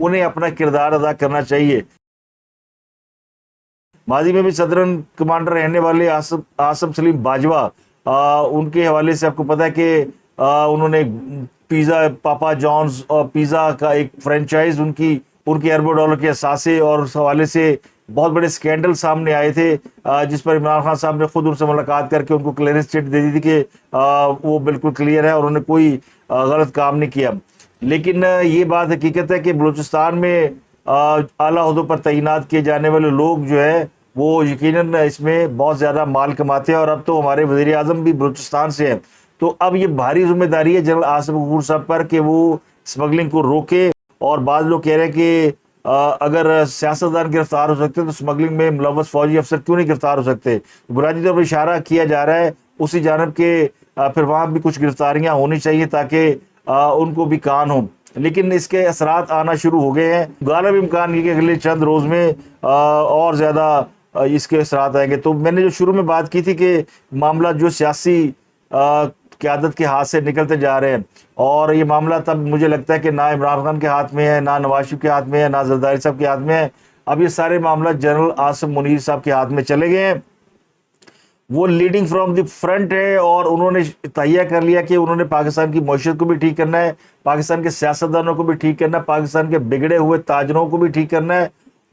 انہیں اپنا کردار ادا کرنا چاہیے۔ ماضی میں بھی صدرن کمانڈر رہنے والے آصم سلیم باجوہ، ان کے حوالے سے آپ کو پتا ہے کہ انہوں نے پیزا، پاپا جانز اور پیزا کا ایک فرینچائز ان کے اربوں ڈالر کے اثاثے اور اس حوالے سے بہت بڑے سکینڈل سامنے آئے تھے، جس پر عمران خان صاحب نے خود ان سے ملاقات کر کے ان کو کلیئرنس چٹ دے دی تھی کہ وہ بالکل کلیئر ہے اور انہوں نے کوئی غلط کام نہیں کیا۔ لیکن یہ بات حقیقت ہے کہ بلوچستان میں اعلیٰ عہدوں پر تعینات کیے جانے والے لوگ جو ہے وہ یقیناً اس میں بہت زیادہ مال کماتے ہیں، اور اب تو ہمارے وزیر اعظم بھی بلوچستان سے ہیں، تو اب یہ بھاری ذمہ داری ہے جنرل آصف غفور صاحب پر کہ وہ اسمگلنگ کو روکے۔ اور بعض لوگ کہہ رہے ہیں کہ اگر سیاستدان گرفتار ہو سکتے تو اسمگلنگ میں ملوث فوجی افسر کیوں نہیں گرفتار ہو سکتے؟ بنیادی طور پر اشارہ کیا جا رہا ہے اسی جانب کہ پھر وہاں بھی کچھ گرفتاریاں ہونی چاہیے تاکہ ان کو بھی کان ہوں، لیکن اس کے اثرات آنا شروع ہو گئے ہیں۔ غالب امکان یہ کہ اگلے چند روز میں اور زیادہ اس کے اثرات آئیں گے۔ تو میں نے جو شروع میں بات کی تھی کہ معاملہ جو سیاسی قیادت کے ہاتھ سے نکلتے جا رہے ہیں، اور یہ معاملہ تب مجھے لگتا ہے کہ نہ عمران خان کے ہاتھ میں ہے، نہ نواز شریف کے ہاتھ میں ہے، نہ زرداری صاحب کے ہاتھ میں ہے، اب یہ سارے معاملہ جنرل عاصم منیر صاحب کے ہاتھ میں چلے گئے ہیں۔ وہ لیڈنگ فرام دی فرنٹ ہے، اور انہوں نے تہیہ کر لیا کہ انہوں نے پاکستان کی معیشت کو بھی ٹھیک کرنا ہے، پاکستان کے سیاستدانوں کو بھی ٹھیک کرنا ہے، پاکستان کے بگڑے ہوئے تاجروں کو بھی ٹھیک کرنا ہے،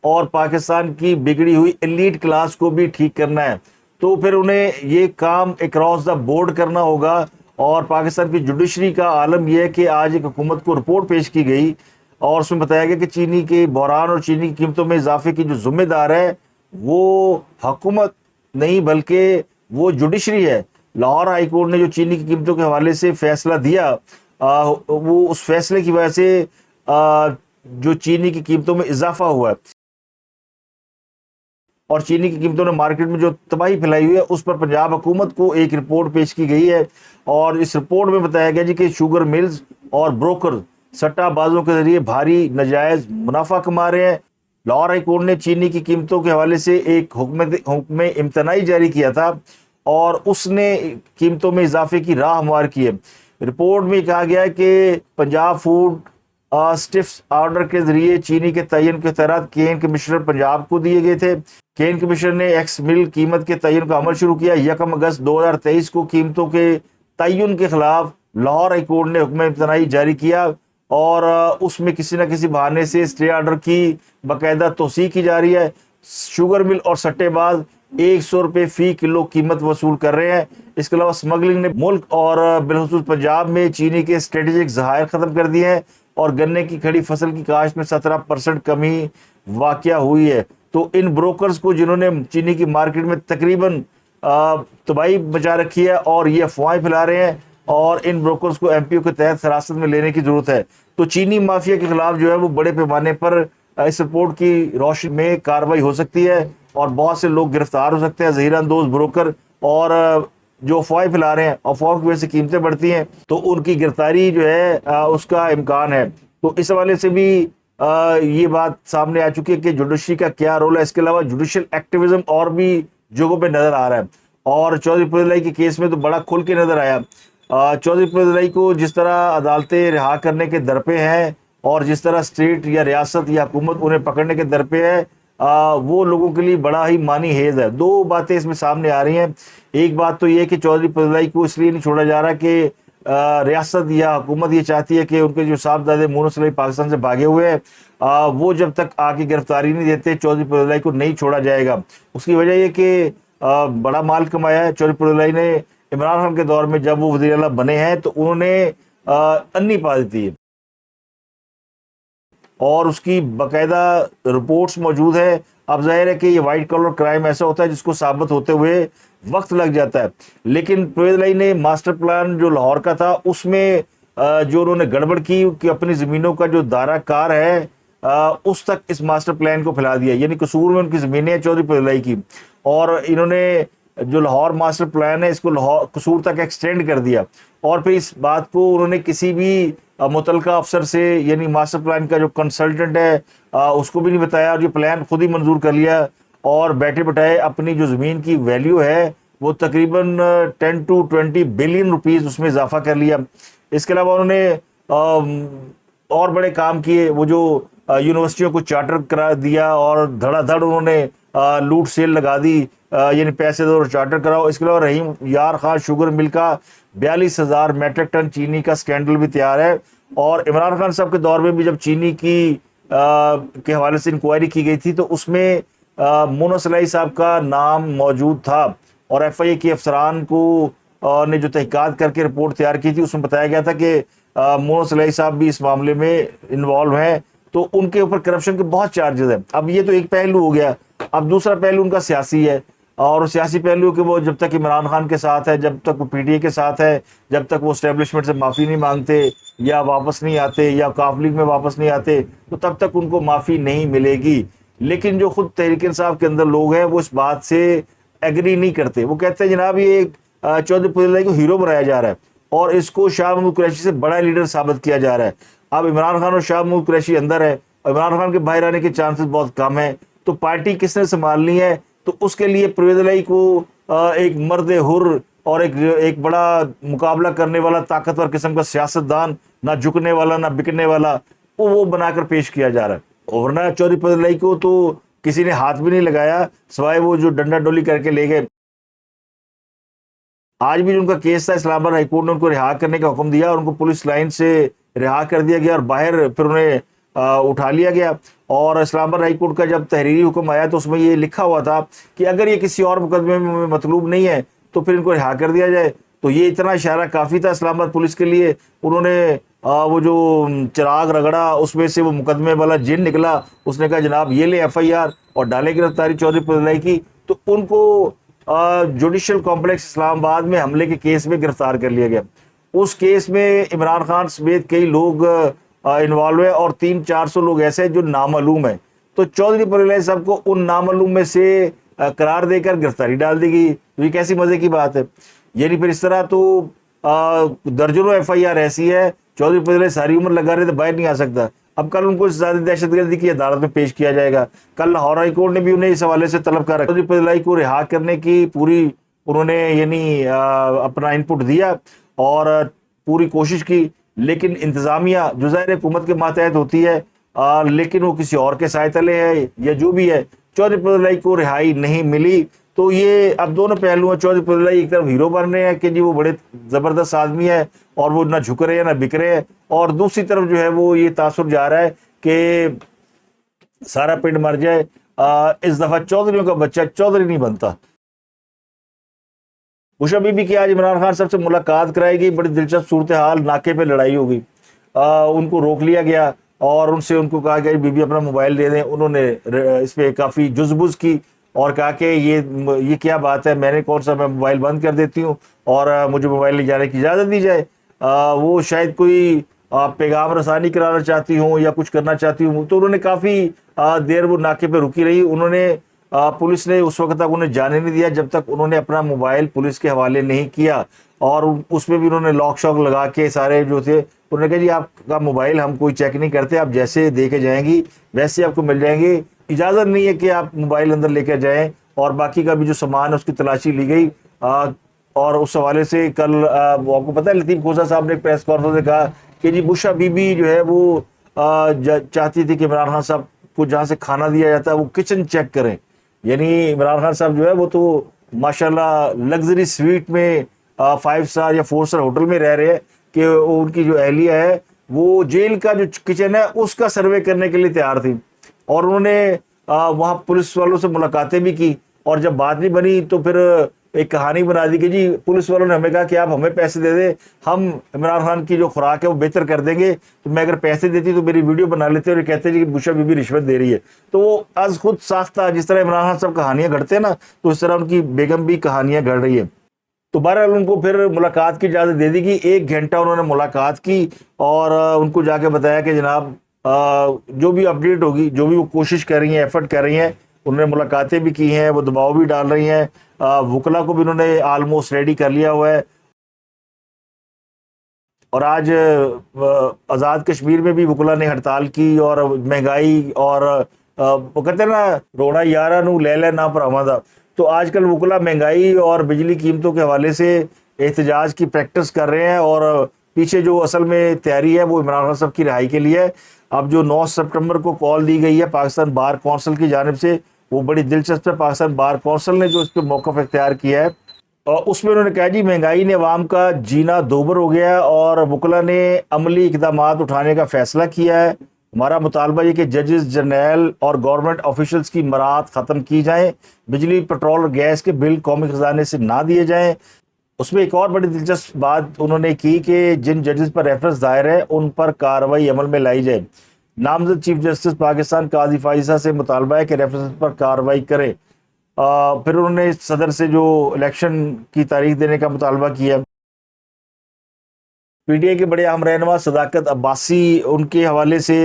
اور پاکستان کی بگڑی ہوئی ایلیٹ کلاس کو بھی ٹھیک کرنا ہے۔ تو پھر انہیں یہ کام اکراس دا بورڈ کرنا ہوگا، اور پاکستان کی جوڈیشری کا عالم یہ ہے کہ آج ایک حکومت کو رپورٹ پیش کی گئی اور اس میں بتایا گیا کہ چینی کے بحران اور چینی کی قیمتوں میں اضافے کی جو ذمہ دار ہے وہ حکومت نہیں بلکہ وہ جوڈیشری ہے۔ لاہور ہائی کورٹ نے جو چینی کی قیمتوں کے حوالے سے فیصلہ دیا، وہ اس فیصلے کی وجہ سے جو چینی کی قیمتوں میں اضافہ ہوا ہے اور چینی کی قیمتوں نے مارکیٹ میں جو تباہی پھیلائی ہوئی ہے، اس پر پنجاب حکومت کو ایک رپورٹ پیش کی گئی ہے، اور اس رپورٹ میں بتایا گیا کہ شوگر ملز اور بروکر سٹہ بازوں کے ذریعے بھاری ناجائز منافع کما رہے ہیں۔ لاہور ہائی کورٹ نے چینی کی قیمتوں کے حوالے سے ایک حکم امتناعی جاری کیا تھا، اور اس نے قیمتوں میں اضافے کی راہ ہموار کی ہے۔ رپورٹ میں کہا گیا ہے کہ پنجاب فوڈ اسٹفس آرڈر کے ذریعے چینی کے تعین کے اختیارات کین کمشنر پنجاب کو دیے گئے تھے۔ کین کمشنر نے ایکس مل قیمت کے تعین کا عمل شروع کیا۔ 1 اگست 2023 کو قیمتوں کے تعین کے خلاف لاہور ہائی کورٹ نے حکم امتناعی جاری کیا، اور اس میں کسی نہ کسی بہانے سے اسٹے آرڈر کی باقاعدہ توثیق کی جا رہی ہے۔ شوگر مل اور سٹے باز 100 روپے فی کلو قیمت وصول کر رہے ہیں۔ اس کے علاوہ اسمگلنگ نے ملک اور بالخصوص پنجاب میں چینی کے اسٹریٹجک ذخائر ختم کر دیے ہیں، اور گنے کی کھڑی فصل کی کاشت میں 17% کمی واقع ہوئی ہے۔ تو ان بروکرز کو جنہوں نے چینی کی مارکیٹ میں تقریباً تباہی مچا رکھی ہے اور یہ افواہیں پھیلا رہے ہیں، اور ان بروکرز کو ایم پی او کے تحت حراست میں لینے کی ضرورت ہے۔ تو چینی مافیا کے خلاف جو ہے وہ بڑے پیمانے پر اس رپورٹ کی روشنی میں کارروائی ہو سکتی ہے، اور بہت سے لوگ گرفتار ہو سکتے ہیں، ظہیر اندوز بروکر اور جو افواہیں پھیلا رہے ہیں، افواہوں کی وجہ سے قیمتیں بڑھتی ہیں، تو ان کی گرفتاری جو ہے اس کا امکان ہے۔ تو اس حوالے سے بھی یہ بات سامنے آ چکی ہے کہ جوڈیشری کا کیا رول ہے۔ اس کے علاوہ جوڈیشل ایکٹیویزم اور بھی جگہوں پہ نظر آ رہا ہے، اور چودھری پرویز الہی کے کیس میں تو بڑا کھل کے نظر آیا۔ چودھری پرویز الہی کو جس طرح عدالتیں رہا کرنے کے در پہ ہیں، اور جس طرح اسٹیٹ یا ریاست یا حکومت انہیں پکڑنے کے در پہ ہے، وہ لوگوں کے لیے بڑا ہی معنی خیز ہے۔ دو باتیں اس میں سامنے آ رہی ہیں۔ ایک بات تو یہ کہ چودھری پرویز الہی کو اس لیے نہیں چھوڑا جا رہا کہ ریاست یا حکومت یہ چاہتی ہے کہ ان کے جو صاحبزادے مونس الہی پاکستان سے بھاگے ہوئے ہیں، وہ جب تک آ کے گرفتاری نہیں دیتے چودھری پرویز الہی کو نہیں چھوڑا جائے گا۔ اس کی وجہ یہ کہ بڑا مال کمایا ہے چودھری پرویز الہی نے۔ عمران خان کے دور میں جب وہ وزیر اعلیٰ بنے ہیں تو انہوں نے انی پا دیتی ہے، اور اس کی باقاعدہ رپورٹس موجود ہے۔ اب ظاہر ہے کہ یہ وائٹ کالر کرائم ایسا ہوتا ہے جس کو ثابت ہوتے ہوئے وقت لگ جاتا ہے، لیکن پرویز الہی نے ماسٹر پلان جو لاہور کا تھا اس میں جو انہوں نے گڑبڑ کی کہ اپنی زمینوں کا جو دائرہ کار ہے اس تک اس ماسٹر پلان کو پھیلا دیا، یعنی قصور میں ان کی زمینیں ہیں چودھری پرویز الہی کی، اور انہوں نے جو لاہور ماسٹر پلان ہے اس کو لاہور قصور تک ایکسٹینڈ کر دیا، اور پھر اس بات کو انہوں نے کسی بھی متعلقہ افسر سے، یعنی ماسٹر پلان کا جو کنسلٹنٹ ہے اس کو بھی نہیں بتایا، اور یہ پلان خود ہی منظور کر لیا، اور بیٹھے بٹھائے اپنی جو زمین کی ویلیو ہے وہ تقریباً 10 to 20 بلین روپیز اس میں اضافہ کر لیا۔ اس کے علاوہ انہوں نے اور بڑے کام کیے۔ وہ جو یونیورسٹیوں کو چارٹر کرا دیا اور دھڑا دھڑ انہوں نے لوٹ سیل لگا دی، یعنی پیسے دو اور چارٹر کراؤ۔ اس کے علاوہ رحیم یار خان شوگر مل کا 42,000 میٹرک ٹن چینی کا سکینڈل بھی تیار ہے۔ اور عمران خان صاحب کے دور میں بھی جب چینی کے حوالے سے انکوائری کی گئی تھی تو اس میں مونا صلاحی صاحب کا نام موجود تھا، اور ایف آئی اے کے افسران کو نے جو تحقیقات کر کے رپورٹ تیار کی تھی اس میں بتایا گیا تھا کہ مونا صلاحی صاحب بھی اس معاملے میں انوالو ہیں، تو ان کے اوپر کرپشن کے بہت چارجز ہیں۔ اب یہ تو ایک پہلو ہو گیا، اب دوسرا پہلو ان کا سیاسی ہے، اور سیاسی پہلو کہ وہ جب تک عمران خان کے ساتھ ہے، جب تک وہ پی ٹی اے کے ساتھ ہے، جب تک وہ اسٹیبلشمنٹ سے معافی نہیں مانگتے یا واپس نہیں آتے یا کاف لیگ میں واپس نہیں آتے تو تب تک ان کو معافی نہیں ملے گی۔ لیکن جو خود تحریک انصاف کے اندر لوگ ہیں وہ اس بات سے ایگری نہیں کرتے، وہ کہتے ہیں جناب یہ چودھری پھوزیل کو ہیرو بنایا جا رہا ہے اور اس کو شاہ محمود قریشی سے بڑا لیڈر ثابت کیا جا رہا ہے۔ اب عمران خان اور شاہ محمود قریشی اندر ہے اور عمران خان کے باہر آنے کے چانسز بہت کم ہیں، تو پارٹی کس نے سنبھالنی ہے؟ تو اس کے لیے پرویز الہی کو ایک مرد حر اور ایک بڑا مقابلہ کرنے والا طاقتور قسم کا سیاستدان، نہ جھکنے والا نہ بکنے والا، وہ بنا کر پیش کیا جا رہا ہے۔ اور نہ چودھری پرویز الہی کو تو کسی نے ہاتھ بھی نہیں لگایا سوائے وہ جو ڈنڈا ڈولی کر کے لے گئے۔ آج بھی جو ان کا کیس تھا اسلام آباد ہائی کورٹ نے ان کو رہا کرنے کا حکم دیا اور ان کو پولیس لائن سے رہا کر دیا گیا اور باہر پھر انہیں اٹھا لیا گیا۔ اور اسلام آباد ہائی کورٹ کا جب تحریری حکم آیا تو اس میں یہ لکھا ہوا تھا کہ اگر یہ کسی اور مقدمے میں مطلوب نہیں ہے تو پھر ان کو رہا کر دیا جائے۔ تو یہ اتنا اشارہ کافی تھا اسلام آباد پولیس کے لیے، انہوں نے وہ جو چراغ رگڑا اس میں سے وہ مقدمے والا جن نکلا، اس نے کہا جناب یہ لے ایف آئی آر اور ڈالے گرفتاری چودھری پرویز الہی کی، تو ان کو جوڈیشل کمپلیکس اسلام آباد میں حملے کے کیس میں گرفتار کر لیا گیا۔ اس کیس میں عمران خان سمیت کئی لوگ انوالو ہے اور 300-400 لوگ ایسے ہیں جو نامعلوم ہیں، تو چودھری پرویز الہی صاحب کو ان نامعلوم میں سے قرار دے کر گرفتاری ڈال دی گئی۔ تو یہ کیسی مزے کی بات ہے؟ یعنی پھر اس طرح تو درجنوں ایف آئی آر ایسی ہے، چودھری پرویز الہی ساری عمر لگا رہے تو باہر نہیں آ سکتا۔ اب کل ان کو زیادہ دہشت گردی کی عدالت میں پیش کیا جائے گا۔ کل لاہور ہائی کورٹ نے بھی انہیں اس حوالے سے طلب کر رکھا، چودھری پرویز الہی کو رہا کرنے کی پوری انہوں نے یعنی اپنا ان پٹ دیا اور پوری کوشش کی، لیکن انتظامیہ جو ظاہر حکومت کے ماتحت ہوتی ہے لیکن وہ کسی اور کے سائے تلے ہے یا جو بھی ہے، چودھری پرویز الہی کو رہائی نہیں ملی۔ تو یہ اب دونوں پہلو ہیں، چودھری پرویز الہی ایک طرف ہیرو بن رہے ہیں کہ جی وہ بڑے زبردست آدمی ہے اور وہ نہ جھک رہے ہیں نہ بک رہے ہیں، اور دوسری طرف جو ہے وہ یہ تاثر جا رہا ہے کہ سارا پنڈ مر جائے، اس دفعہ چودھریوں کا بچہ چودھری نہیں بنتا۔ بشرا بی بی کی آج عمران خان صاحب سے ملاقات کرائی گئی، بڑی دلچسپ صورتحال، ناکے پہ لڑائی ہو گئی، ان کو روک لیا گیا اور ان کو کہا کہ بی بی اپنا موبائل دے دیں۔ انہوں نے اس پہ کافی جزبز کی اور کہا کہ یہ کیا بات ہے، میں نے کون سا، میں موبائل بند کر دیتی ہوں اور مجھے موبائل لے جانے کی اجازت دی جائے۔ وہ شاید کوئی پیغام رسانی کرانا چاہتی ہوں یا کچھ کرنا چاہتی ہوں، تو انہوں نے کافی دیر وہ ناکے پہ رکی رہی۔ انہوں نے پولیس نے اس وقت تک انہیں جانے نہیں دیا جب تک انہوں نے اپنا موبائل پولیس کے حوالے نہیں کیا، اور اس میں بھی انہوں نے لاک شاک لگا کے سارے جو تھے انہوں نے کہا جی آپ کا موبائل ہم کوئی چیک نہیں کرتے، آپ جیسے دے کے جائیں گی ویسے آپ کو مل جائیں گے، اجازت نہیں ہے کہ آپ موبائل اندر لے کے جائیں۔ اور باقی کا بھی جو سامان ہے اس کی تلاشی لی گئی، اور اس حوالے سے کل آپ کو پتہ ہے لطیف کھوسہ صاحب نے ایک پریس کانفرنس میں کہا کہ جی بشرا بی بی جو ہے وہ چاہتی تھی کہ عمران خان صاحب کو جہاں سے کھانا دیا جاتا ہے وہ کچن چیک کریں، یعنی عمران خان صاحب جو ہے وہ تو ماشاءاللہ لگژری سویٹ میں 5 اسٹار یا 4 اسٹار ہوٹل میں رہ رہے ہیں کہ ان کی جو اہلیہ ہے وہ جیل کا جو کچن ہے اس کا سروے کرنے کے لیے تیار تھی، اور انہوں نے وہاں پولیس والوں سے ملاقاتیں بھی کی، اور جب بات نہیں بنی تو پھر ایک کہانی بنا دی کہ جی پولیس والوں نے ہمیں کہا کہ آپ ہمیں پیسے دے دیں، ہم عمران خان کی جو خوراک ہے وہ بہتر کر دیں گے، تو میں اگر پیسے دیتی تو میری ویڈیو بنا لیتے اور یہ کہتے ہیں کہ بشرا بی بی رشوت دے رہی ہے۔ تو وہ از خود ساختہ، جس طرح عمران خان صاحب کہانیاں گھڑتے ہیں نا، تو اس طرح ان کی بیگم بھی کہانیاں گھڑ رہی ہے۔ تو بہرحال ان کو پھر ملاقات کی اجازت دے دی گئی، 1 گھنٹہ انہوں نے ملاقات کی اور ان کو جا کے بتایا کہ جناب جو بھی اپڈیٹ ہوگی، جو بھی وہ کوشش کر رہی ہیں، ایفرٹ کر رہی ہیں، انہوں نے ملاقاتیں بھی کی ہیں، وہ دباؤ بھی ڈال رہی ہیں، وکلا کو بھی انہوں نے آلموسٹ ریڈی کر لیا ہوا ہے۔ اور آج آزاد کشمیر میں بھی وکلا نے ہڑتال کی، اور مہنگائی اور وہ کہتے ہیں نا روڑا یارہ نو لے لے نہ پر دا، تو آج کل وکلا مہنگائی اور بجلی قیمتوں کے حوالے سے احتجاج کی پریکٹس کر رہے ہیں، اور پیچھے جو اصل میں تیاری ہے وہ عمران خان صاحب کی رہائی کے لیے ہے۔ اب جو 9 سپٹمبر کو کال دی گئی ہے پاکستان بار کونسل کی جانب سے، وہ بڑی دلچسپ ہے۔ پاکستان بار کونسل نے جو اس پہ موقف اختیار کیا ہے، اور اس میں انہوں نے کہا جی مہنگائی نے عوام کا جینا دوبر ہو گیا ہے اور وکلا نے عملی اقدامات اٹھانے کا فیصلہ کیا ہے۔ ہمارا مطالبہ یہ کہ ججز جرنیل اور گورنمنٹ آفیشلز کی مراعات ختم کی جائیں، بجلی پٹرول اور گیس کے بل قومی خزانے سے نہ دیے جائیں۔ اس میں ایک اور بڑی دلچسپ بات انہوں نے کی کہ جن ججز پر ریفرنس دائر ہے ان پر کارروائی عمل میں لائی جائے۔ نامزد چیف جسٹس پاکستان قاضی فائزہ سے مطالبہ ہے کہ ریفرنس پر کارروائی کرے۔ پھر انہوں نے صدر سے جو الیکشن کی تاریخ دینے کا مطالبہ کیا۔ پی ٹی آئی کے بڑے اہم رہنما صداقت عباسی، ان کے حوالے سے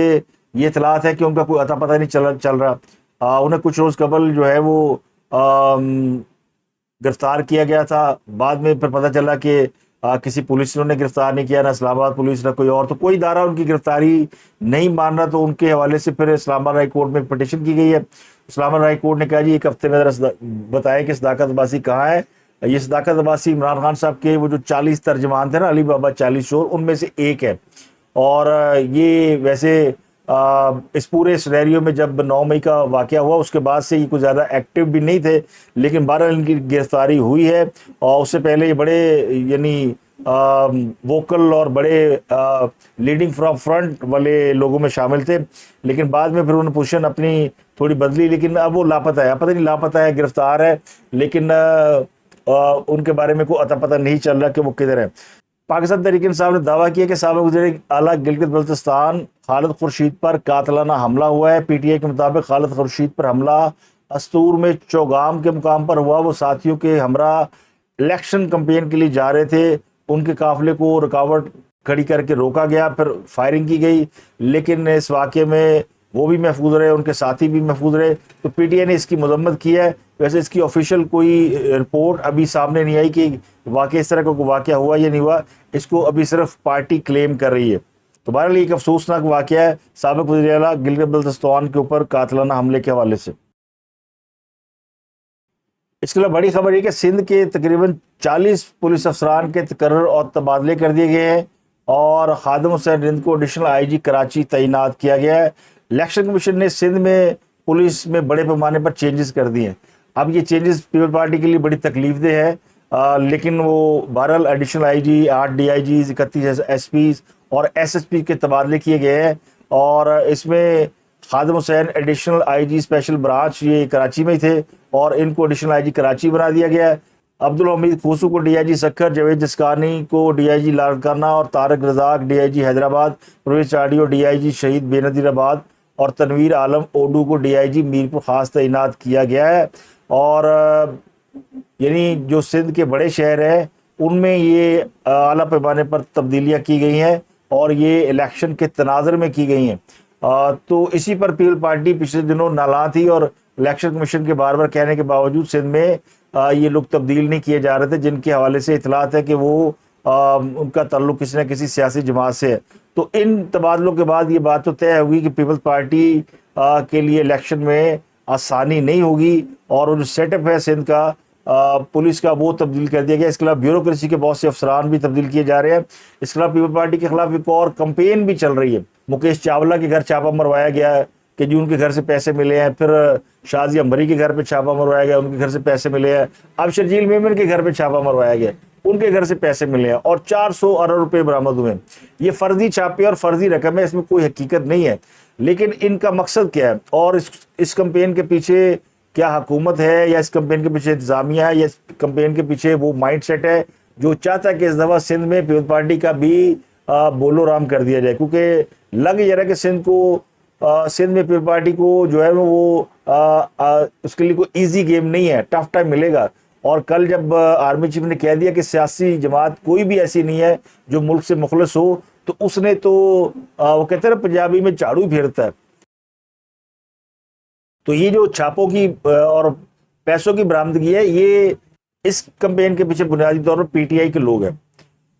یہ اطلاعات ہے کہ ان کا کوئی اتا پتہ نہیں چل رہا۔ انہیں کچھ روز قبل جو ہے وہ گرفتار کیا گیا تھا، بعد میں پھر پتہ چلا کہ کسی پولیس نے انہیں گرفتار نہیں کیا، نہ اسلام آباد پولیس نہ کوئی اور، تو کوئی ادارہ ان کی گرفتاری نہیں مان رہا، تو ان کے حوالے سے پھر اسلام آباد ہائی کورٹ میں پٹیشن کی گئی ہے۔ اسلام آباد ہائی کورٹ نے کہا جی ایک ہفتے میں ذرا بتائیں کہ صداقت عباسی کہاں ہے۔ یہ صداقت عباسی عمران خان صاحب کے وہ جو 40 ترجمان تھے نا، علی بابا 40 چور، ان میں سے ایک ہے۔ اور یہ ویسے اس پورے سینیریو میں جب 9 مئی کا واقعہ ہوا اس کے بعد سے یہ کوئی زیادہ ایکٹیو بھی نہیں تھے، لیکن بہرحال ان کی گرفتاری ہوئی ہے۔ اور اس سے پہلے یہ بڑے یعنی ووکل اور بڑے لیڈنگ فرام فرنٹ والے لوگوں میں شامل تھے، لیکن بعد میں پھر انہوں نے پوزیشن اپنی تھوڑی بدلی، لیکن اب وہ لاپتہ ہے، پتہ نہیں لاپتہ ہے گرفتار ہے، لیکن ان کے بارے میں کوئی اتا پتہ نہیں چل رہا کہ وہ کدھر ہے۔ پاکستان تحریک انصاف نے دعویٰ کیا کہ سابق وزیر اعلیٰ گلگت بلتستان خالد خورشید پر قاتلانہ حملہ ہوا ہے۔ پی ٹی آئی کے مطابق خالد خورشید پر حملہ استور میں چوگام کے مقام پر ہوا۔ وہ ساتھیوں کے ہمراہ الیکشن کمپین کے لیے جا رہے تھے، ان کے قافلے کو رکاوٹ کھڑی کر کے روکا گیا، پھر فائرنگ کی گئی، لیکن اس واقعے میں وہ بھی محفوظ رہے، ان کے ساتھی بھی محفوظ رہے۔ تو پی ٹی آئی نے اس کی مذمت کی ہے۔ ویسے اس کی آفیشیل کوئی رپورٹ ابھی سامنے نہیں آئی کہ واقعہ اس طرح کا کوئی واقعہ ہوا یا نہیں ہوا، اس کو ابھی صرف پارٹی کلیم کر رہی ہے۔ تو بہرحال ایک افسوسناک واقعہ ہے سابق وزیر اعلیٰ گلگت بلتستان کے اوپر قاتلانہ حملے کے حوالے سے۔ اس کے علاوہ بڑی خبر یہ کہ سندھ کے تقریباً 40 پولیس افسران کے تقرر اور تبادلے کر دیے گئے ہیں، اور خادم حسین رند کو ایڈیشنل آئی جی کراچی تعینات کیا گیا ہے۔ الیکشن کمیشن نے سندھ میں پولیس میں بڑے پیمانے پر چینجز کر دیے ہیں۔ اب یہ چینجز پیپل پارٹی کے لیے بڑی تکلیف دہ ہے، لیکن وہ بہرحال additional I G, 8 D I Gs, 31 S Ps اور ایس ایس پی کے تبادلے کیے گئے ہیں، اور اس میں Khadim Hussain additional I G special branch یہ کراچی میں تھے، اور ان کو ایڈیشنل آئی جی کراچی بنا دیا گیا ہے۔ عبدالحمید کھوسو کو D I G Sukkur, Javed Jiskani کو ڈی آئی جی لاڑکانہ، اور Tariq Razzaq D I G Hyderabad, Pervez Chario D I G Shaheed Benazirabad, اور تنویر عالم اوڈو کو D I G Mirpur Khas تعینات کیا گیا ہے۔ اور یعنی جو سندھ کے بڑے شہر ہیں ان میں یہ اعلیٰ پیمانے پر تبدیلیاں کی گئی ہیں، اور یہ الیکشن کے تناظر میں کی گئی ہیں۔ تو اسی پر پیپل پارٹی پچھلے دنوں نالاں تھی، اور الیکشن کمیشن کے بار بار کہنے کے باوجود سندھ میں یہ لوگ تبدیل نہیں کیے جا رہے تھے، جن کے حوالے سے اطلاعات ہے کہ وہ ان کا تعلق کسی نہ کسی سیاسی جماعت سے ہے۔ تو ان تبادلوں کے بعد یہ بات تو طے ہوگی کہ پیپلز پارٹی کے لیے الیکشن میں آسانی نہیں ہوگی، اور جو سیٹ اپ ہے سندھ کا پولیس کا وہ تبدیل کر دیا گیا۔ اس کے علاوہ بیوروکریسی کے بہت سے افسران بھی تبدیل کیے جا رہے ہیں۔ اس کے علاوہ پیپل پارٹی کے خلاف ایک اور کمپین بھی چل رہی ہے۔ مکیش چاولہ کے گھر چھاپا مروایا گیا ہے کہ جو ان کے گھر سے پیسے ملے ہیں، پھر شازی امبری کے گھر پہ چھاپا مروایا گیا، ان کے گھر سے پیسے ملے ہیں، اب شرجیل میمن کے گھر پہ چھاپا مروایا گیا، ان کے گھر سے پیسے ملے ہیں، اور 400 ارب روپے برآمد ہوئے ہیں۔ یہ فرضی چھاپے اور فرضی رقم ہے، اس میں کوئی حقیقت نہیں ہے، لیکن ان کا مقصد کیا ہے، اور اس کمپین کے پیچھے کیا حکومت ہے، یا اس کمپین کے پیچھے انتظامیہ ہے، یا اس کمپین کے پیچھے وہ مائنڈ سیٹ ہے جو چاہتا ہے کہ اس دفعہ سندھ میں پیپل پارٹی کا بھی بولو رام کر دیا جائے، کیونکہ لگ یہ رہا ہے کہ سندھ میں پیپل پارٹی کو جو ہے وہ اس کے لیے کوئی ایزی گیم نہیں ہے، ٹف ٹائم ملے گا۔ اور کل جب آرمی چیف نے کہہ دیا کہ سیاسی جماعت کوئی بھی ایسی نہیں ہے جو ملک سے مخلص ہو، تو اس نے تو وہ کہتے ہیں نا پنجابی میں جھاڑو پھیرتا ہے۔ تو یہ جو چھاپوں کی اور پیسوں کی برآمدگی ہے، یہ اس کمپین کے پیچھے بنیادی طور پر پی ٹی آئی کے لوگ ہیں،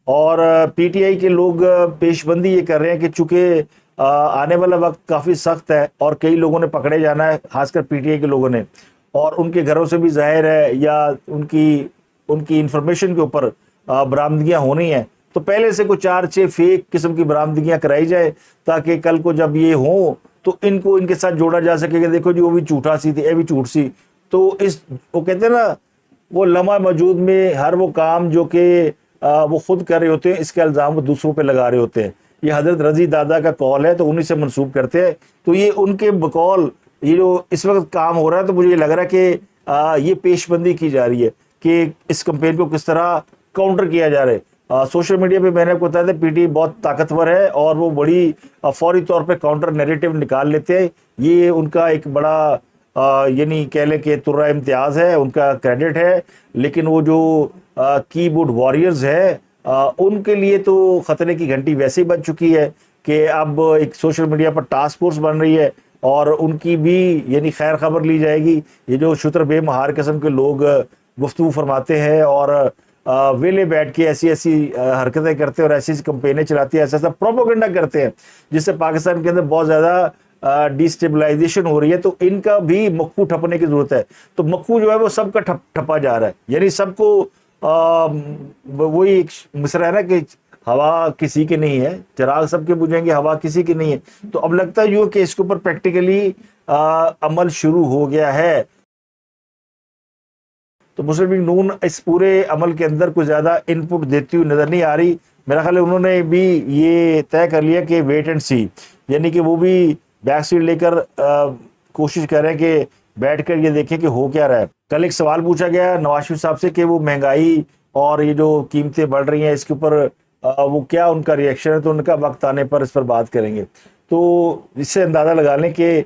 اور پی ٹی آئی کے لوگ پیش بندی یہ کر رہے ہیں کہ چونکہ آنے والا وقت کافی سخت ہے اور کئی لوگوں نے پکڑے جانا ہے، خاص کر پی ٹی آئی کے لوگوں نے، اور ان کے گھروں سے بھی ظاہر ہے یا ان کی انفارمیشن کے اوپر برآمدگیاں ہونی ہیں، تو پہلے سے کوئی 4-6 فیک قسم کی برآمدگیاں کرائی جائے تاکہ کل کو جب یہ ہوں تو ان کو ان کے ساتھ جوڑا جا سکے کہ دیکھو جی وہ بھی جھوٹا سی تھی، اے بھی جھوٹ سی. تو وہ کہتے ہیں نا وہ لمحہ موجود میں ہر وہ کام جو کہ وہ خود کر رہے ہوتے ہیں اس کے الزام وہ دوسروں پہ لگا رہے ہوتے ہیں. یہ حضرت رضی دادا کا قول ہے تو انہی سے منسوب کرتے ہیں. تو یہ ان کے بقول یہ جو اس وقت کام ہو رہا ہے تو مجھے یہ لگ رہا ہے کہ یہ پیش بندی کی جا رہی ہے کہ اس کمپین کو کس طرح کاؤنٹر کیا جا رہا ہے. سوشل میڈیا پہ میں نے آپ کو بتایا تھا پی ٹی بہت طاقتور ہے اور وہ بڑی فوری طور پہ کاؤنٹر نیریٹو نکال لیتے ہیں. یہ ان کا ایک بڑا یعنی کہہ لیں کہ ترہ امتیاز ہے، ان کا کریڈٹ ہے. لیکن وہ جو کی بورڈ واریئرز ہے ان کے لیے تو خطرے کی گھنٹی ویسے ہی بج چکی ہے کہ اب ایک سوشل میڈیا پر ٹاسک فورس بن رہی ہے اور ان کی بھی یعنی خیر خبر لی جائے گی. یہ جو شتر بے مہار قسم کے لوگ گفتگو فرماتے ہیں اور ویلے بیٹھ کے ایسی حرکتیں کرتے ہیں اور ایسی کمپینیں چلاتے ہیں، ایسا پروپیگنڈا کرتے ہیں جس سے پاکستان کے اندر بہت زیادہ ڈیسٹیبلائزیشن ہو رہی ہے. تو ان کا بھی مکھو ٹھپنے کی ضرورت ہے. تو مکھو جو ہے وہ سب کا ٹھپا جا رہا ہے، یعنی سب کو وہی ایک مصرع ہے نا کہ ہوا کسی کی نہیں ہے، چراغ سب کے بجھیں گے، ہوا کسی کی نہیں ہے. تو اب لگتا ہے یوں کہ اس کے اوپر پریکٹیکلی عمل شروع ہو گیا ہے. تو مسلم لیگ نون اس پورے عمل کے اندر کوئی زیادہ ان پٹ دیتی ہوئی نظر نہیں آ رہی. میرا خیال ہے انہوں نے بھی یہ طے کر لیا کہ ویٹ اینڈ سی، یعنی کہ وہ بھی بیک سیٹ لے کر کوشش کر رہے ہیں کہ بیٹھ کر یہ دیکھیں کہ ہو کیا رہا ہے. کل ایک سوال پوچھا گیا نواز شریف صاحب سے کہ وہ مہنگائی اور یہ جو قیمتیں بڑھ رہی ہیں اس کے اوپر وہ کیا ان کا ریئیکشن ہے. تو ان کا وقت آنے پر اس پر بات کریں گے. تو اس سے اندازہ لگا لیں کہ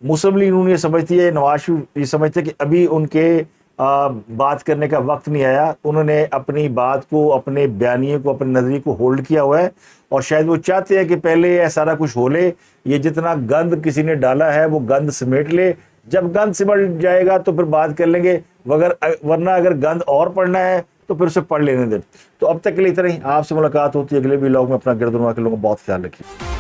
مسلم لیگ نون یہ سمجھتی ہے، نواز شریف یہ سمجھتے ہیں کہ ابھی ان کے بات کرنے کا وقت نہیں آیا. انہوں نے اپنی بات کو، اپنے بیانیے کو، اپنے نظریے کو ہولڈ کیا ہوا ہے اور شاید وہ چاہتے ہیں کہ پہلے یہ سارا کچھ ہو لے، یہ جتنا گند کسی نے ڈالا ہے وہ گند سمیٹ لے. جب گند سمٹ جائے گا تو پھر بات کر لیں گے، ورنہ اگر گند اور پڑھنا ہے تو پھر اسے پڑھ لینے دیں. تو اب تک کے لیے اتنا ہی. آپ سے ملاقات ہوتی ہے اگلے ولاگ میں. اپنا گردنوا کے لوگوں کا بہت خیال رکھیے.